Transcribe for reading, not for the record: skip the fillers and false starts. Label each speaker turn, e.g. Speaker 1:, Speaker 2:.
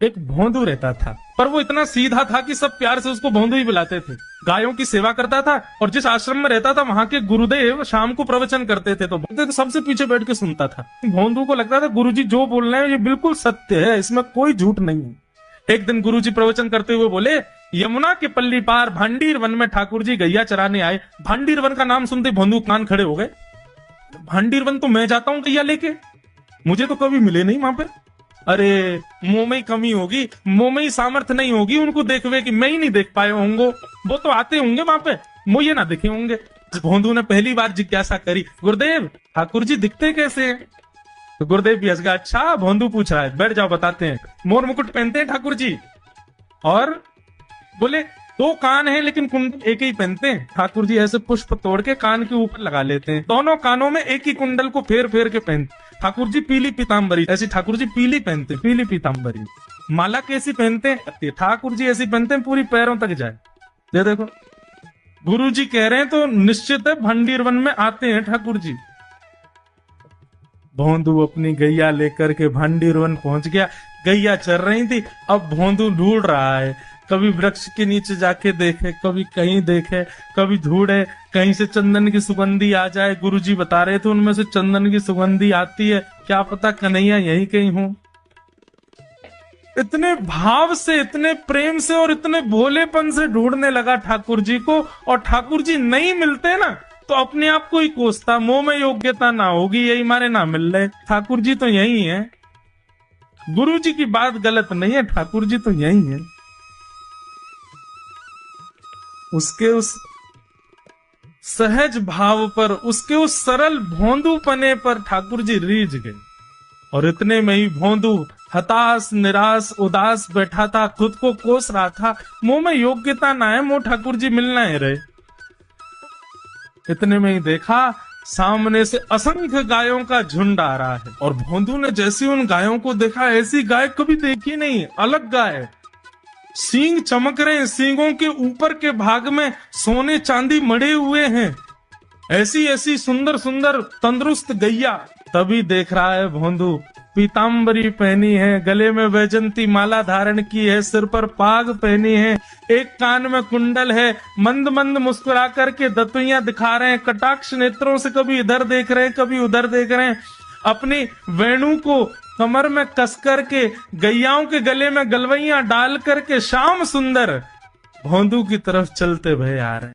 Speaker 1: एक भोंदू रहता था, पर वो इतना सीधा था कि सब प्यार से उसको भोंदू ही बुलाते थे। गायों की सेवा करता था और जिस आश्रम में रहता था वहां के गुरुदेव शाम को प्रवचन करते थे तो सबसे पीछे बैठ के सुनता था। भोंदू को लगता था गुरुजी जो बोल रहे हैं ये बिल्कुल सत्य है, इसमें कोई झूठ नहीं है। एक दिन गुरुजी प्रवचन करते हुए बोले, यमुना के पल्ली पार भांडीर वन में ठाकुर जी गैया चराने आए। भांडीर वन का नाम सुनते भोंदू कान खड़े हो गए। भांडीर वन तो मैं जाता हूँ गैया लेके, मुझे तो कभी मिले नहीं वहां पे। अरे मुंह में ही कमी होगी, मुंह में ही सामर्थ्य नहीं होगी उनको देखवे कि मैं ही नहीं देख पाए होंगे, वो तो आते होंगे वहां पे, मुझे ना दिखे होंगे। भोंदू ने पहली बार जिज्ञासा करी, गुरुदेव ठाकुर जी दिखते कैसे हैं? तो गुरुदेव भी हंस गया, अच्छा भोंदू पूछ रहा है, बैठ जाओ बताते हैं। मोर मुकुट पहनते हैं ठाकुर जी, और बोले दो कान हैं लेकिन कुंडल एक ही पहनते हैं। ठाकुर जी ऐसे पुष्प तोड़ के कान के ऊपर लगा लेते हैं, दोनों कानों में एक ही कुंडल को फेर फेर के पहनते। ठाकुर जी पीली पीताम्बरी, ऐसी ठाकुर जी पीली पहनते, पीली पीताम्बरी। माला कैसी पहनते हैं? ठाकुर जी ऐसी पहनते हैं पूरी पैरों तक जाए। ये देखो गुरु जी कह रहे हैं तो निश्चित है भंडीर वन में आते हैं ठाकुर जी। भोंदू अपनी गैया लेकर के भंडीर वन पहुंच गया। गैया चर रही थी, अब भोंदू ढूंढ रहा है, कभी वृक्ष के नीचे जाके देखे, कभी कहीं देखे, कभी ढूंढे कहीं से चंदन की सुगंधी आ जाए। गुरुजी बता रहे थे उनमें से चंदन की सुगंधी आती है, क्या पता कन्हैया यही कहीं हो। इतने भाव से, इतने प्रेम से और इतने भोलेपन से ढूंढने लगा ठाकुर जी को, और ठाकुर जी नहीं मिलते ना तो अपने आप को ही कोसता, मुंह में योग्यता ना होगी यही मारे ना मिल रहे, ठाकुर जी तो यही है। गुरु जी की बात गलत नहीं है, ठाकुर जी तो यही है। उसके उस सहज भाव पर, उसके उस सरल भोंदूपने पर ठाकुर जी रीझ गए। और इतने में ही भोंदू हताश निराश उदास बैठा था, खुद को कोस रहा था, मुंह में योग्यता ना है, मुंह ठाकुर जी मिलना है रहे। इतने में ही देखा सामने से असंख्य गायों का झुंड आ रहा है, और भोंदू ने जैसी उन गायों को देखा, ऐसी गाय कभी देखी नहीं, अलग गाय, सींग चमक रहे हैं, सींगों के ऊपर के भाग में सोने चांदी मड़े हुए हैं, ऐसी ऐसी सुंदर सुंदर तंदुरुस्त गैया। तभी देख रहा है भोंदू पीताम्बरी पहनी है, गले में वैजंती माला धारण की है, सिर पर पाग पहनी है, एक कान में कुंडल है, मंद मंद मुस्कुरा करके दतुइयां दिखा रहे हैं, कटाक्ष नेत्रों से कभी इधर देख रहे हैं कभी उधर देख रहे हैं, अपनी वेणु को कमर में कस करके गैयाओं के गले में गलवैया डाल करके श्याम सुंदर भोंदू की तरफ चलते भय आ रहे हैं।